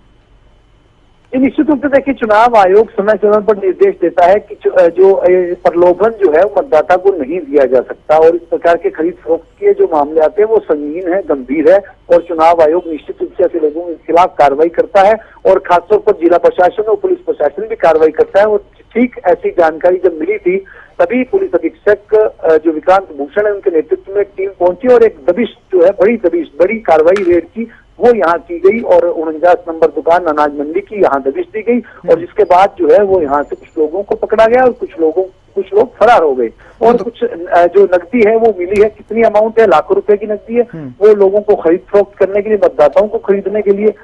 निश्चित रूप से देखिए चुनाव आयोग समय समय पर निर्देश देता है कि जो प्रलोभन जो है वो मतदाता को नहीं दिया जा सकता, और इस प्रकार के खरीद फरोख्त के जो मामले आते हैं वो संगीन है, गंभीर है, और चुनाव आयोग निश्चित रूप से ऐसे लोगों के खिलाफ कार्रवाई करता है, और खासतौर पर जिला प्रशासन और पुलिस प्रशासन भी कार्रवाई करता है। और ठीक ऐसी जानकारी जब मिली थी तभी पुलिस अधीक्षक जो विक्रांत भूषण है उनके नेतृत्व में टीम पहुंची और एक दबिश जो है, बड़ी कार्रवाई रेड की वो यहाँ की गई, और 49 नंबर दुकान अनाज मंडी की यहाँ दबिश दी गई, और जिसके बाद जो है वो यहाँ से कुछ लोगों को पकड़ा गया और कुछ लोग फरार हो गए, और कुछ जो नकदी है वो मिली है, कितनी अमाउंट है, लाखों रुपए की नकदी है, वो लोगों को खरीद फरोख्त करने के लिए, मतदाताओं को खरीदने के लिए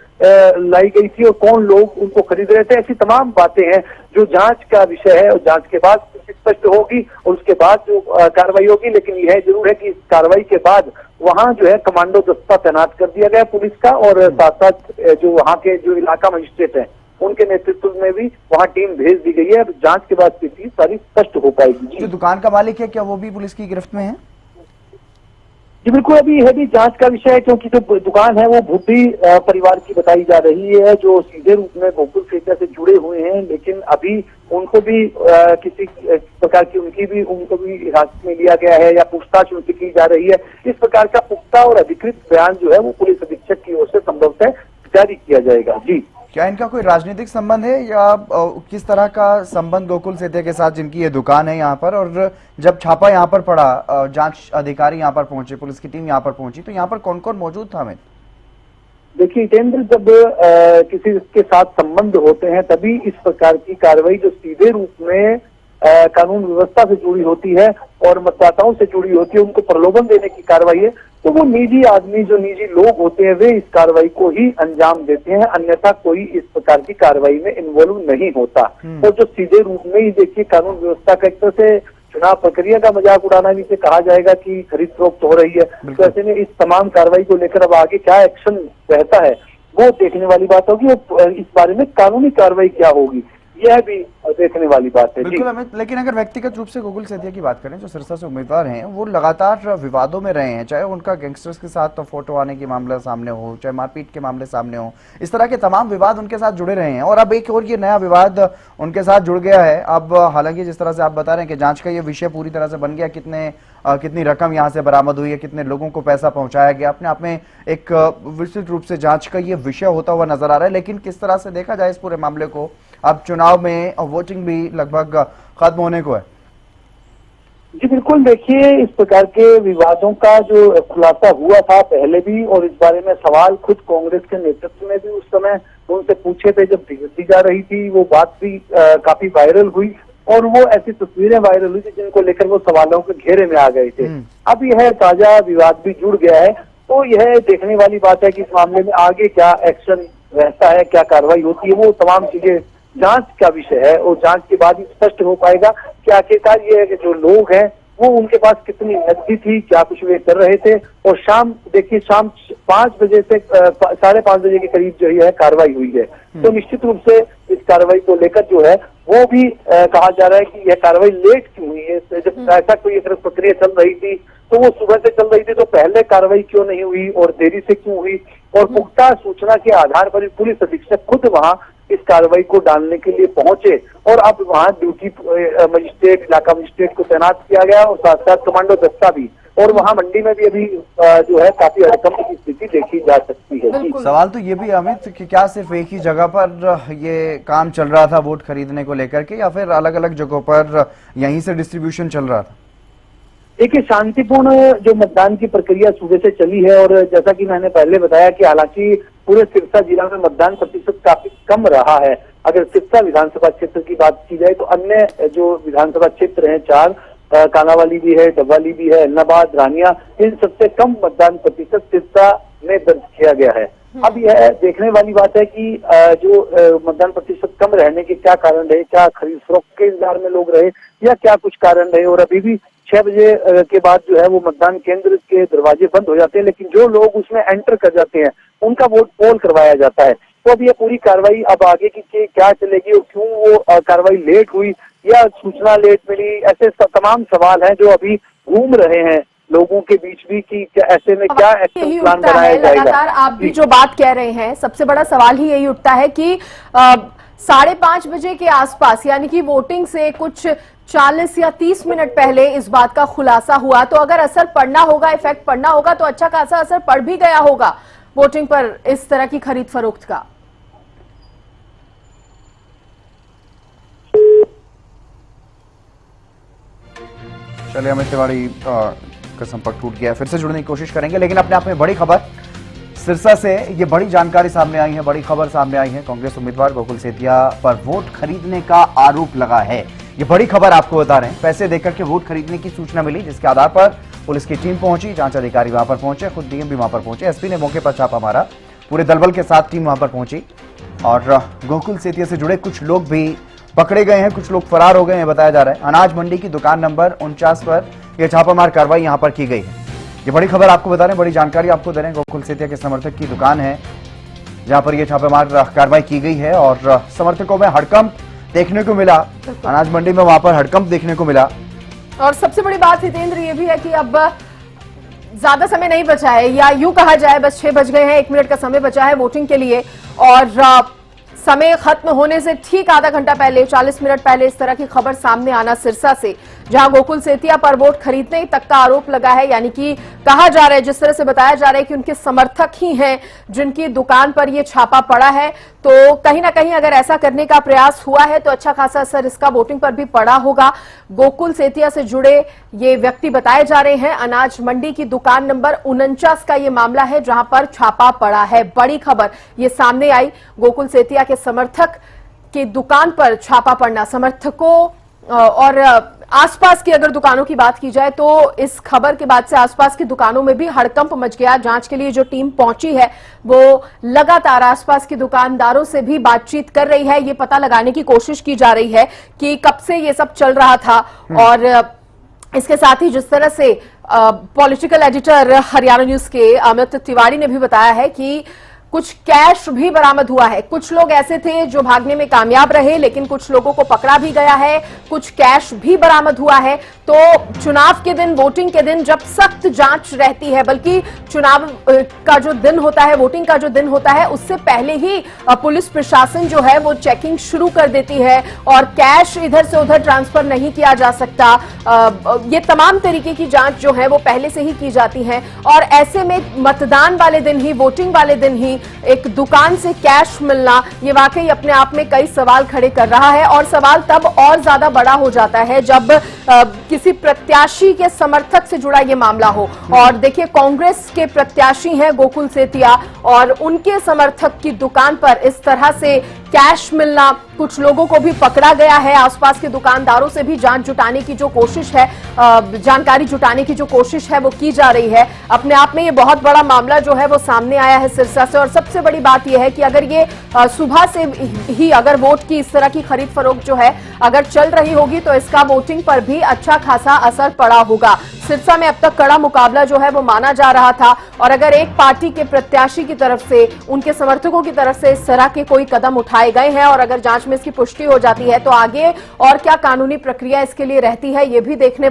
लाई गई थी, और कौन लोग उनको खरीद रहे थे, ऐसी तमाम बातें हैं जो जांच का विषय है और जांच के बाद स्पष्ट होगी और उसके बाद जो कार्रवाई होगी। लेकिन यह जरूर है कि इस कार्रवाई के बाद वहां जो है कमांडो दस्ता तैनात कर दिया गया पुलिस का, और साथ साथ जो वहां के जो इलाका मजिस्ट्रेट हैं उनके नेतृत्व में भी वहां टीम भेज दी गई है। जांच के बाद स्थिति सारी स्पष्ट हो पाएगी। जो दुकान का मालिक है क्या वो भी पुलिस की गिरफ्त में है? जी बिल्कुल, अभी यह भी जांच का विषय है, क्योंकि जो दुकान है वो भूटी परिवार की बताई जा रही है, जो सीधे रूप में गोकुल सेतिया से जुड़े हुए हैं, लेकिन अभी उनको भी किसी प्रकार की उनको भी हिरासत में लिया गया है या पूछताछ उनसे की जा रही है। इस प्रकार का पुख्ता और अधिकृत बयान जो है वो पुलिस अधीक्षक की ओर से संभवतः जारी किया जाएगा। जी, क्या इनका कोई राजनीतिक संबंध है या किस तरह का संबंध गोकुल सेतिया के साथ, जिनकी ये दुकान है यहाँ पर? और जब छापा यहाँ पर पड़ा, जांच अधिकारी यहाँ पर पहुंचे, पुलिस की टीम यहाँ पर पहुंची, तो यहाँ पर कौन कौन मौजूद था? अमित देखिए हितेंद्र, जब किसी के साथ संबंध होते हैं तभी इस प्रकार की कार्रवाई जो सीधे रूप में कानून व्यवस्था से जुड़ी होती है और मतदाताओं से जुड़ी होती है, उनको प्रलोभन देने की कार्रवाई है, तो वो निजी आदमी, जो निजी लोग होते हैं, वे इस कार्रवाई को ही अंजाम देते हैं, अन्यथा कोई इस प्रकार की कार्रवाई में इन्वॉल्व नहीं होता। और जो सीधे रूप में ही देखिए कानून व्यवस्था का एक तरह से चुनाव प्रक्रिया का मजाक उड़ाना भी से कहा जाएगा कि खरीद फरोख्त हो रही है, तो ऐसे में इस तमाम कार्रवाई को लेकर अब आगे क्या एक्शन रहता है वो देखने वाली बात होगी, और इस बारे में कानूनी कार्रवाई क्या होगी यह भी देखने वाली बात है। बिल्कुल अमित, लेकिन अगर व्यक्तिगत रूप से गोकुल सेतिया की बात करें, जो सिरसा से उम्मीदवार हैं, वो लगातार विवादों में रहे हैं, चाहे उनका गैंगस्टर्स के साथ फोटो आने के मामला सामने हो, चाहे मारपीट के मामले सामने हो, इस तरह के तमाम विवाद उनके साथ जुड़े रहे हैं, और अब एक और ये नया विवाद उनके साथ जुड़ गया है। अब हालांकि जिस तरह से आप बता रहे हैं कि जांच का ये विषय पूरी तरह से बन गया, कितनी रकम यहाँ से बरामद हुई है, कितने लोगों को पैसा पहुंचाया गया, अपने आप में एक विस्तृत रूप से जांच का ये विषय होता हुआ नजर आ रहा है। लेकिन किस तरह से देखा जाए इस पूरे मामले को, अब चुनाव में वोटिंग भी लगभग खत्म होने को है। जी बिल्कुल, देखिए इस प्रकार के विवादों का जो खुलासा हुआ था पहले भी, और इस बारे में सवाल खुद कांग्रेस के नेतृत्व में भी उस समय उनसे पूछे थे जब दी जा रही थी, वो बात भी काफी वायरल हुई और वो ऐसी तस्वीरें वायरल हुई थी जिनको लेकर वो सवालों के घेरे में आ गए थे। अब यह ताजा विवाद भी जुड़ गया है, तो यह देखने वाली बात है कि इस मामले में आगे क्या एक्शन रहता है, क्या कार्रवाई होती है, वो तमाम चीजें जांच का विषय है और जांच के बाद ही स्पष्ट हो पाएगा कि आखिरकार ये जो लोग हैं वो उनके पास कितनी नकदी थी, क्या कुछ वे कर रहे थे। और शाम देखिए, शाम 5 बजे से 5:30 बजे के करीब जो है कार्रवाई हुई है, तो निश्चित रूप से इस कार्रवाई को लेकर जो है वो भी कहा जा रहा है कि यह कार्रवाई लेट क्यों हुई है। जब ऐसा कोई अगर प्रक्रिया चल रही थी तो वो सुबह से चल रही थी, तो पहले कार्रवाई क्यों नहीं हुई और देरी से क्यों हुई। और पुख्ता सूचना के आधार पर पुलिस अधीक्षक खुद वहां इस कार्रवाई को डालने के लिए पहुंचे और अब वहां ड्यूटी मजिस्ट्रेट, इलाका मजिस्ट्रेट को तैनात किया गया और साथ साथ कमांडो दस्ता भी। और वहां मंडी में भी अभी जो है काफी हड़कंप की स्थिति देखी जा सकती है। सवाल तो ये भी अमित कि क्या सिर्फ एक ही जगह पर ये काम चल रहा था वोट खरीदने को लेकर के, या फिर अलग अलग जगहों पर यहीं से डिस्ट्रीब्यूशन चल रहा था? देखिए, शांतिपूर्ण जो मतदान की प्रक्रिया सुबह से चली है और जैसा कि मैंने पहले बताया कि हालांकि पूरे सिरसा जिला में मतदान प्रतिशत काफी कम रहा है। अगर सिरसा विधानसभा क्षेत्र की बात की जाए तो अन्य जो विधानसभा क्षेत्र हैं 4, कानावाली भी है, डबवाली भी है, इलाहाबाद, रानिया, इन सबसे कम मतदान प्रतिशत सिरसा में दर्ज किया गया है। अब यह देखने वाली बात है कि जो मतदान प्रतिशत कम रहने के क्या कारण रहे, क्या खरीद फरोख्त के इंतजार में लोग रहे या क्या कुछ कारण रहे। और अभी भी 6 बजे के बाद जो है वो मतदान केंद्र के दरवाजे बंद हो जाते हैं, लेकिन जो लोग उसमें एंटर कर जाते हैं उनका वोट पोल करवाया जाता है। तो अब ये पूरी कार्रवाई अब आगे की क्या चलेगी और क्यों वो कार्रवाई लेट हुई या सूचना लेट मिली, ऐसे तमाम सवाल हैं जो अभी घूम रहे हैं लोगों के बीच भी कि ऐसे में क्या एक्शन प्लान बनाया जाएगा। लगातार आप भी जो बात कह रहे हैं, सबसे बड़ा सवाल ही यही उठता है कि 5:30 बजे के आसपास, यानी कि वोटिंग से कुछ 40 या 30 मिनट पहले इस बात का खुलासा हुआ, तो अगर असर पड़ना होगा, इफेक्ट पड़ना होगा तो अच्छा खासा असर पड़ भी गया होगा वोटिंग पर इस तरह की खरीद फरोख्त का। चलिए, अमित तिवारी का संपर्क टूट गया, फिर से जुड़ने की कोशिश करेंगे। लेकिन अपने आप में बड़ी खबर सिरसा से ये बड़ी जानकारी सामने आई है, बड़ी खबर सामने आई है। कांग्रेस उम्मीदवार गोकुल सेतिया पर वोट खरीदने का आरोप लगा है। ये बड़ी खबर आपको बता रहे हैं। पैसे देकर के वोट खरीदने की सूचना मिली, जिसके आधार पर पुलिस की टीम पहुंची, जांच अधिकारी वहां पर पहुंचे, खुद डीएम भी वहां पर पहुंचे, एसपी ने मौके पर छापा मारा, पूरे दलबल के साथ टीम वहां पर पहुंची और गोकुल सेतिया से जुड़े कुछ लोग भी पकड़े गए हैं, कुछ लोग फरार हो गए हैं बताया जा रहा है। अनाज मंडी की दुकान नंबर 49 पर यह छापामार कार्रवाई यहां पर की गई है। ये बड़ी खबर आपको बता रहे हैं, बड़ी जानकारी आपको दे रहे हैं। गोकुल सेतिया के समर्थक की दुकान है जहां पर यह छापेमार कार्रवाई की गई है और समर्थकों में हड़कंप देखने को मिला। अनाज मंडी में वहां पर हड़कंप देखने को मिला। और सबसे बड़ी बात हितेंद्र ये भी है कि अब ज्यादा समय नहीं बचा है, या यूं कहा जाए बस 6 बज गए हैं, 1 मिनट का समय बचा है वोटिंग के लिए। और समय खत्म होने से ठीक आधा घंटा पहले, 40 मिनट पहले इस तरह की खबर सामने आना सिरसा से, जहां गोकुल सेतिया पर वोट खरीदने तक का आरोप लगा है। यानी कि कहा जा रहा है, जिस तरह से बताया जा रहा है कि उनके समर्थक ही हैं जिनकी दुकान पर यह छापा पड़ा है। तो कहीं ना कहीं अगर ऐसा करने का प्रयास हुआ है तो अच्छा खासा असर इसका वोटिंग पर भी पड़ा होगा। गोकुल सेतिया से जुड़े ये व्यक्ति बताए जा रहे हैं। अनाज मंडी की दुकान नंबर 49 का ये मामला है जहां पर छापा पड़ा है। बड़ी खबर ये सामने आई, गोकुल सेतिया के समर्थक की दुकान पर छापा पड़ना। समर्थकों और आसपास की अगर दुकानों की बात की जाए तो इस खबर के बाद से आसपास की दुकानों में भी हड़कंप मच गया। जांच के लिए जो टीम पहुंची है वो लगातार आसपास के दुकानदारों से भी बातचीत कर रही है। ये पता लगाने की कोशिश की जा रही है कि कब से ये सब चल रहा था। और इसके साथ ही जिस तरह से पॉलिटिकल एडिटर हरियाणा न्यूज के अमित तिवारी ने भी बताया है कि कुछ कैश भी बरामद हुआ है। कुछ लोग ऐसे थे जो भागने में कामयाब रहे, लेकिन कुछ लोगों को पकड़ा भी गया है। कुछ कैश भी बरामद हुआ है। तो चुनाव के दिन, वोटिंग के दिन जब सख्त जांच रहती है, बल्कि चुनाव का जो दिन होता है, वोटिंग का जो दिन होता है, उससे पहले ही पुलिस प्रशासन जो है वो चेकिंग शुरू कर देती है और कैश इधर से उधर ट्रांसफर नहीं किया जा सकता। ये तमाम तरीके की जांच जो है वो पहले से ही की जाती है। और ऐसे में मतदान वाले दिन ही, वोटिंग वाले दिन ही एक दुकान से कैश मिलना, ये वाकई अपने आप में कई सवाल खड़े कर रहा है। और सवाल तब और ज्यादा बड़ा हो जाता है जब किसी प्रत्याशी के समर्थक से जुड़ा ये मामला हो। और देखिए, कांग्रेस के प्रत्याशी हैं गोकुल सेतिया और उनके समर्थक की दुकान पर इस तरह से कैश मिलना, कुछ लोगों को भी पकड़ा गया है। आसपास के दुकानदारों से भी जानकारी जुटाने की जो कोशिश है वो की जा रही है। अपने आप में ये बहुत बड़ा मामला जो है वो सामने आया है सिरसा से। और सबसे बड़ी बात यह है कि अगर ये सुबह से ही अगर वोट की इस तरह की खरीद फरोख्त जो है अगर चल रही होगी तो इसका वोटिंग पर भी अच्छा खासा असर पड़ा होगा। सिरसा में अब तक कड़ा मुकाबला जो है वो माना जा रहा था और अगर एक पार्टी के प्रत्याशी की तरफ से, उनके समर्थकों की तरफ से इस तरह के कोई कदम उठाए गए हैं और अगर जांच में इसकी पुष्टि हो जाती है तो आगे और क्या कानूनी प्रक्रिया इसके लिए रहती है, ये भी देखने